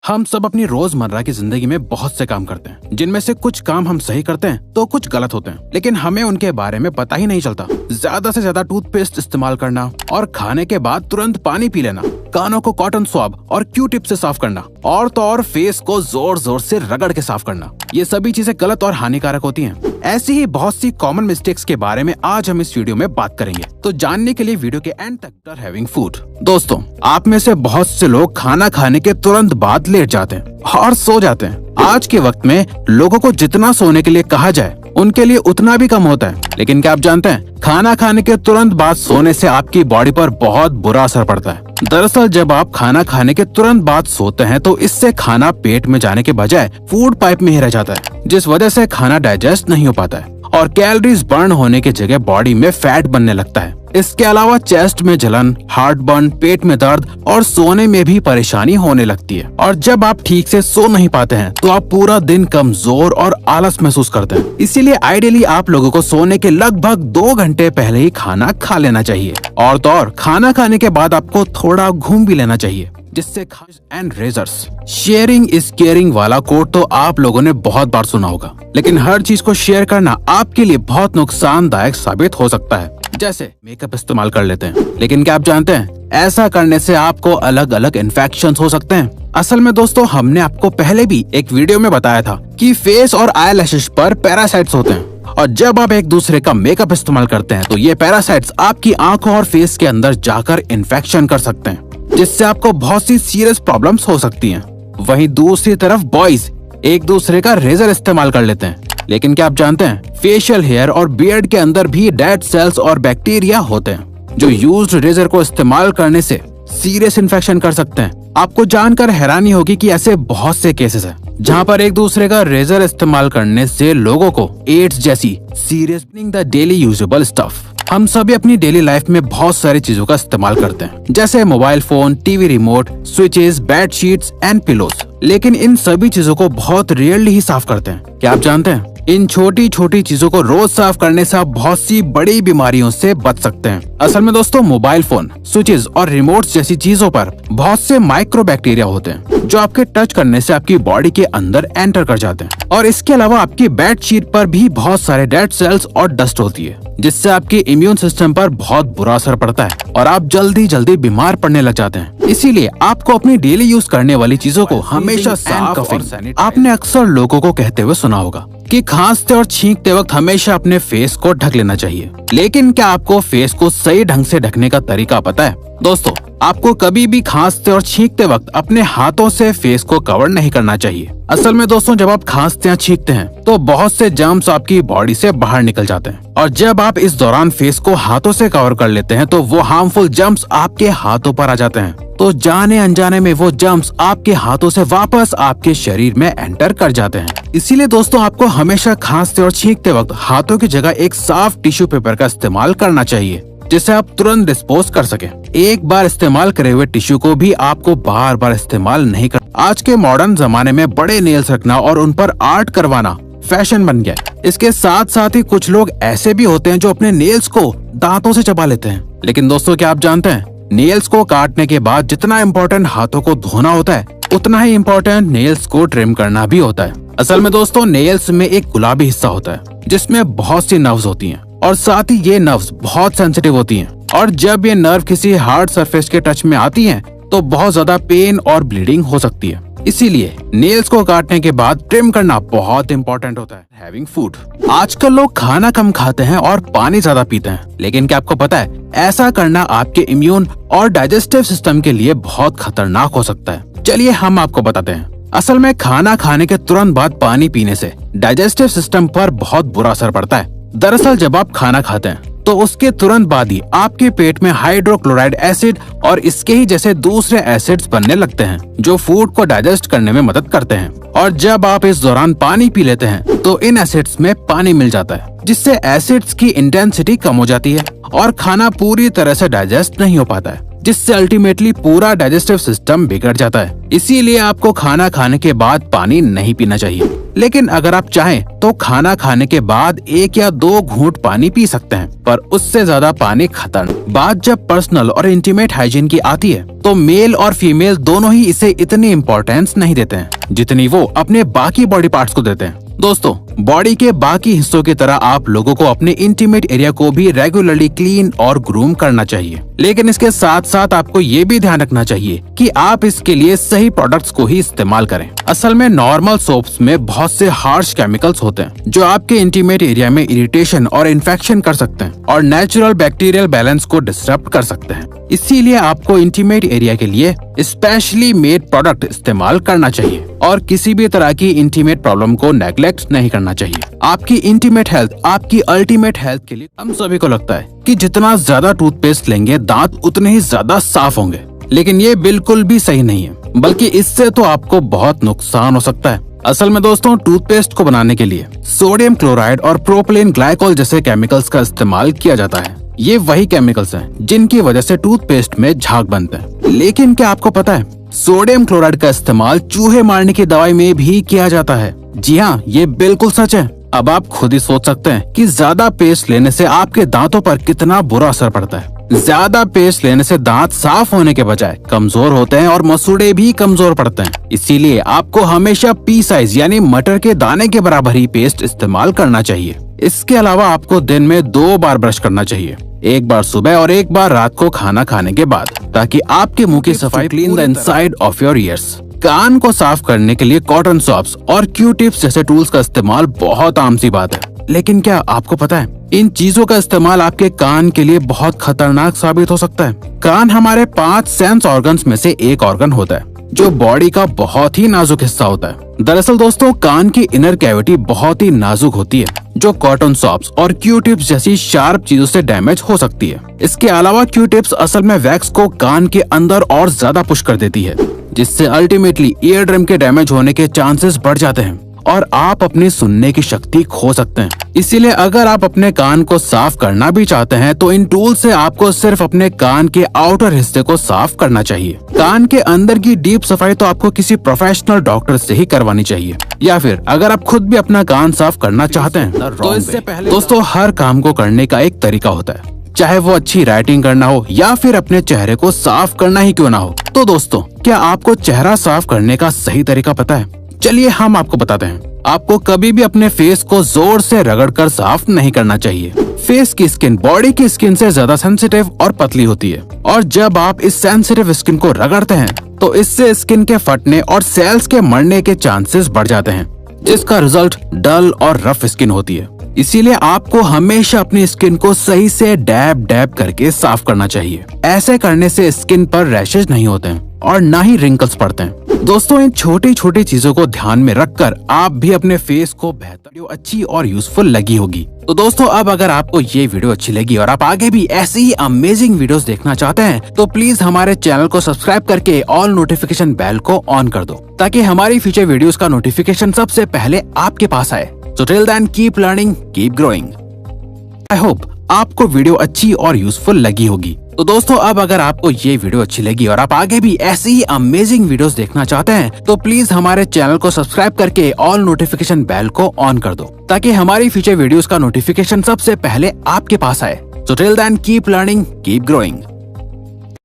हम सब अपनी रोजमर्रा की जिंदगी में बहुत से काम करते हैं, जिनमें से कुछ काम हम सही करते हैं तो कुछ गलत होते हैं, लेकिन हमें उनके बारे में पता ही नहीं चलता। ज्यादा से ज्यादा टूथपेस्ट इस्तेमाल करना और खाने के बाद तुरंत पानी पी लेना, कानों को कॉटन स्वैब और क्यू टिप से साफ करना और तो और फेस को जोर जोर से रगड़ के साफ करना, ये सभी चीजें गलत और हानिकारक होती हैं। ऐसी ही बहुत सी कॉमन मिस्टेक्स के बारे में आज हम इस वीडियो में बात करेंगे, तो जानने के लिए वीडियो के एंड तक हैविंग फूड। दोस्तों, आप में से बहुत से लोग खाना खाने के तुरंत बाद लेट जाते हैं और सो जाते हैं। आज के वक्त में लोगों को जितना सोने के लिए कहा जाए उनके लिए उतना भी कम होता है। लेकिन क्या आप जानते हैं, खाना खाने के तुरंत बाद सोने से आपकी बॉडी पर बहुत बुरा असर पड़ता है। दरअसल जब आप खाना खाने के तुरंत बाद सोते हैं तो इससे खाना पेट में जाने के बजाय फूड पाइप में ही रह जाता है, जिस वजह से खाना डाइजेस्ट नहीं हो पाता है और कैलोरीज बर्न होने की जगह बॉडी में फैट बनने लगता है। इसके अलावा चेस्ट में जलन, हार्ट बर्न, पेट में दर्द और सोने में भी परेशानी होने लगती है। और जब आप ठीक से सो नहीं पाते हैं तो आप पूरा दिन कमजोर और आलस महसूस करते हैं। इसीलिए आइडियली आप लोगों को सोने के लगभग 2 घंटे पहले ही खाना खा लेना चाहिए। और तो और खाना खाने के बाद आपको थोड़ा घूम भी लेना चाहिए, जिससे एंड रेजर्स शेयरिंग इज केयरिंग वाला कोट तो आप लोगों ने बहुत बार सुना होगा, लेकिन हर चीज को शेयर करना आपके लिए बहुत नुकसानदायक साबित हो सकता है। जैसे मेकअप इस्तेमाल कर लेते हैं, लेकिन क्या आप जानते हैं ऐसा करने से आपको अलग अलग इन्फेक्शंस हो सकते हैं। असल में दोस्तों, हमने आपको पहले भी एक वीडियो में बताया था कि फेस और आई लैशेस पर पैरासाइट्स होते हैं, और जब आप एक दूसरे का मेकअप इस्तेमाल करते हैं तो ये पैरासाइट्स आपकी आंखों और फेस के अंदर जाकर इन्फेक्शन कर सकते हैं, जिससे आपको बहुत सी सीरियस प्रॉब्लम्स हो सकती हैं। वहीं दूसरी तरफ बॉयज एक दूसरे का रेजर इस्तेमाल कर लेते हैं, लेकिन क्या आप जानते हैं फेशियल हेयर और बियर्ड के अंदर भी डेड सेल्स और बैक्टीरिया होते हैं, जो यूज्ड रेजर को इस्तेमाल करने से सीरियस इन्फेक्शन कर सकते हैं। आपको जानकर हैरानी होगी कि ऐसे बहुत से केसेस हैं जहां पर एक दूसरे का रेजर इस्तेमाल करने से लोगों को एड्स जैसी serious the daily usable stuff. हम सभी अपनी डेली लाइफ में बहुत सारी चीजों का इस्तेमाल करते हैं, जैसे mobile phone, TV remote, switches, bed sheets and pillows, लेकिन इन सभी चीजों को बहुत रेयरली ही साफ करते हैं। क्या आप जानते हैं इन छोटी छोटी चीजों को रोज साफ करने से आप बहुत सी बड़ी बीमारियों से बच सकते हैं। असल में दोस्तों, मोबाइल फोन, स्विचेस और रिमोट्स जैसी चीजों पर बहुत से माइक्रो बैक्टीरिया होते हैं, जो आपके टच करने से आपकी बॉडी के अंदर एंटर कर जाते हैं। और इसके अलावा आपकी बेड शीट पर भी बहुत सारे डेड सेल्स और डस्ट होती है, जिससे आपके इम्यून सिस्टम पर बहुत बुरा असर पड़ता है और आप जल्दी जल्दी बीमार पड़ने लग जाते हैं। इसीलिए आपको अपनी डेली यूज करने वाली चीजों को हमेशा साफ और सैनिटाइज। आपने अक्सर लोगों को कहते हुए सुना होगा कि खांसते और छींकते वक्त हमेशा अपने फेस को ढक लेना चाहिए, लेकिन क्या आपको फेस को सही ढंग से ढकने का तरीका पता है? दोस्तों, आपको कभी भी खांसते और छींकते वक्त अपने हाथों से फेस को कवर नहीं करना चाहिए। असल में दोस्तों, जब आप खांसते या छींकते हैं तो बहुत से जर्म्स आपकी बॉडी से बाहर निकल जाते हैं, और जब आप इस दौरान फेस को हाथों से कवर कर लेते हैं तो वो हार्मफुल जर्म्स आपके हाथों पर आ जाते हैं। तो जाने अनजाने में वो जर्म्स आपके हाथों से वापस आपके शरीर में एंटर कर जाते हैं। इसीलिए दोस्तों, आपको हमेशा खांसते और छींकते वक्त हाथों की जगह एक साफ टिश्यू पेपर का इस्तेमाल करना चाहिए, जिसे आप तुरंत डिस्पोज कर सकें। एक बार इस्तेमाल करे हुए टिश्यू को भी आपको बार बार इस्तेमाल नहीं कर। आज के मॉडर्न जमाने में बड़े नेल्स रखना और उन पर आर्ट करवाना फैशन बन गया है। इसके साथ साथ ही कुछ लोग ऐसे भी होते हैं जो अपने नेल्स को दांतों से चबा लेते हैं। लेकिन दोस्तों, क्या आप जानते हैं नेल्स को काटने के बाद जितना इम्पोर्टेंट हाथों को धोना होता है, उतना ही इम्पोर्टेंट नेल्स को ट्रिम करना भी होता है। असल में दोस्तों, नेल्स में एक गुलाबी हिस्सा होता है जिसमें बहुत सी नर्व्स होती हैं, और साथ ही ये नर्व्स बहुत सेंसिटिव होती हैं, और जब ये नर्व किसी हार्ड सरफेस के टच में आती हैं तो बहुत ज्यादा पेन और ब्लीडिंग हो सकती है। इसीलिए नेल्स को काटने के बाद ट्रिम करना बहुत इम्पोर्टेंट होता है। Having food. आजकल लोग खाना कम खाते हैं और पानी ज्यादा पीते हैं, लेकिन क्या आपको पता है ऐसा करना आपके इम्यून और डाइजेस्टिव सिस्टम के लिए बहुत खतरनाक हो सकता है? चलिए हम आपको बताते हैं। असल में खाना खाने के तुरंत बाद पानी पीने से डाइजेस्टिव सिस्टम पर बहुत बुरा असर पड़ता है। दरअसल जब आप खाना खाते हैं तो उसके तुरंत बाद ही आपके पेट में हाइड्रोक्लोराइड एसिड और इसके ही जैसे दूसरे एसिड्स बनने लगते हैं, जो फूड को डाइजेस्ट करने में मदद करते हैं। और जब आप इस दौरान पानी पी लेते हैं तो इन एसिड्स में पानी मिल जाता है, जिससे एसिड्स की इंटेंसिटी कम हो जाती है और खाना पूरी तरह से डाइजेस्ट नहीं हो पाता है, जिससे अल्टीमेटली पूरा डाइजेस्टिव सिस्टम बिगड़ जाता है। इसीलिए आपको खाना खाने के बाद पानी नहीं पीना चाहिए। लेकिन अगर आप चाहें तो खाना खाने के बाद 1 या 2 घूंट पानी पी सकते हैं, पर उससे ज्यादा पानी खतरनाक। बात जब पर्सनल और इंटीमेट हाइजीन की आती है तो मेल और फीमेल दोनों ही इसे इतनी इम्पोर्टेंस नहीं देते हैं जितनी वो अपने बाकी बॉडी पार्ट्स को देते हैं। दोस्तों, बॉडी के बाकी हिस्सों की तरह आप लोगों को अपने इंटीमेट एरिया को भी रेगुलरली क्लीन और ग्रूम करना चाहिए, लेकिन इसके साथ साथ आपको ये भी ध्यान रखना चाहिए कि आप इसके लिए सही प्रोडक्ट्स को ही इस्तेमाल करें। असल में नॉर्मल सोप्स में बहुत से हार्श केमिकल्स होते हैं जो आपके इंटीमेट एरिया में इरिटेशन और इन्फेक्शन कर सकते हैं और नेचुरल बैक्टीरियल बैलेंस को डिस्टर्ब कर सकते हैं। इसीलिए आपको इंटीमेट एरिया के लिए स्पेशली मेड प्रोडक्ट इस्तेमाल करना चाहिए और किसी भी तरह की इंटीमेट प्रॉब्लम को नेग्लेक्ट नहीं करना चाहिए। आपकी इंटीमेट हेल्थ आपकी अल्टीमेट हेल्थ के लिए। हम सभी को लगता है कि जितना ज्यादा टूथपेस्ट लेंगे दांत उतने ही ज्यादा साफ होंगे, लेकिन ये बिल्कुल भी सही नहीं है, बल्कि इससे तो आपको बहुत नुकसान हो सकता है। असल में दोस्तों, टूथपेस्ट को बनाने के लिए सोडियम क्लोराइड और प्रोपिलीन ग्लाइकोल जैसे केमिकल्स का इस्तेमाल किया जाता है। ये वही केमिकल्स हैं जिनकी वजह से टूथपेस्ट में झाग बनते हैं। लेकिन क्या आपको पता है, सोडियम क्लोराइड का इस्तेमाल चूहे मारने की दवाई में भी किया जाता है। जी हाँ, ये बिल्कुल सच है। अब आप खुद ही सोच सकते हैं कि ज्यादा पेस्ट लेने से आपके दांतों पर कितना बुरा असर पड़ता है। ज्यादा पेस्ट लेने से दांत साफ होने के बजाय कमजोर होते हैं और मसूड़े भी कमजोर पड़ते हैं। इसीलिए आपको हमेशा पी साइज यानी मटर के दाने के बराबर ही पेस्ट इस्तेमाल करना चाहिए। इसके अलावा आपको दिन में 2 बार ब्रश करना चाहिए, एक बार सुबह और एक बार रात को खाना खाने के बाद, ताकि आपके मुंह की सफाई clean the inside of your ears. कान को साफ करने के लिए कॉटन सॉप्स और क्यू टिप्स जैसे टूल्स का इस्तेमाल बहुत आम सी बात है, लेकिन क्या आपको पता है इन चीजों का इस्तेमाल आपके कान के लिए बहुत खतरनाक साबित हो सकता है। कान हमारे 5 सेंस ऑर्गन्स में से एक ऑर्गन होता है जो बॉडी का बहुत ही नाजुक हिस्सा होता है। दरअसल दोस्तों, कान की इनर कैविटी बहुत ही नाजुक होती है जो कॉटन सॉप्स और क्यू टिप्स जैसी शार्प चीजों से डैमेज हो सकती है। इसके अलावा क्यू टिप्स असल में वैक्स को कान के अंदर और ज्यादा पुश कर देती है, जिससे अल्टीमेटली ईयर ड्रम के डैमेज होने के चांसेस बढ़ जाते हैं और आप अपनी सुनने की शक्ति खो सकते हैं। इसीलिए अगर आप अपने कान को साफ करना भी चाहते हैं तो इन टूल से आपको सिर्फ अपने कान के आउटर हिस्से को साफ करना चाहिए। कान के अंदर की डीप सफाई तो आपको किसी प्रोफेशनल डॉक्टर से ही करवानी चाहिए, या फिर अगर आप खुद भी अपना कान साफ करना चाहते हैं तो इससे पहले दोस्तों, हर काम को करने का एक तरीका होता है, चाहे वो अच्छी राइटिंग करना हो या फिर अपने चेहरे को साफ करना ही क्यों ना हो। तो दोस्तों, क्या आपको चेहरा साफ करने का सही तरीका पता है? चलिए हम आपको बताते हैं। आपको कभी भी अपने फेस को जोर से रगड़कर साफ नहीं करना चाहिए। फेस की स्किन बॉडी की स्किन से ज्यादा सेंसिटिव और पतली होती है, और जब आप इस सेंसिटिव स्किन को रगड़ते हैं तो इससे स्किन के फटने और सेल्स के मरने के चांसेस बढ़ जाते हैं, जिसका रिजल्ट डल और रफ स्किन होती है। इसीलिए आपको हमेशा अपनी स्किन को सही से डैब डैब करके साफ करना चाहिए। ऐसे करने से स्किन पर रैशेज नहीं होते हैं और ना ही रिंकल्स पड़ते हैं। दोस्तों, इन छोटी छोटी चीजों को ध्यान में रखकर आप भी अपने फेस को बेहतर अच्छी और यूजफुल लगी होगी। तो दोस्तों, अब अगर आपको ये वीडियो अच्छी लगी और आप आगे भी ऐसी ही अमेजिंग वीडियोस देखना चाहते हैं तो प्लीज हमारे चैनल को सब्सक्राइब करके ऑल नोटिफिकेशन बेल को ऑन कर दो, ताकि हमारी फ्यूचर वीडियोस का नोटिफिकेशन सबसे पहले आपके पास आए। So till then, keep learning, keep growing. I hope आपको वीडियो अच्छी और यूजफुल लगी होगी। तो दोस्तों, अब अगर आपको ये वीडियो अच्छी लगी और आप आगे भी ऐसी ही अमेजिंग वीडियोस देखना चाहते हैं तो प्लीज हमारे चैनल को सब्सक्राइब करके ऑल नोटिफिकेशन बेल को ऑन कर दो, ताकि हमारी फ्यूचर वीडियोस का नोटिफिकेशन सबसे पहले आपके पास आए। So till then, keep learning, keep growing.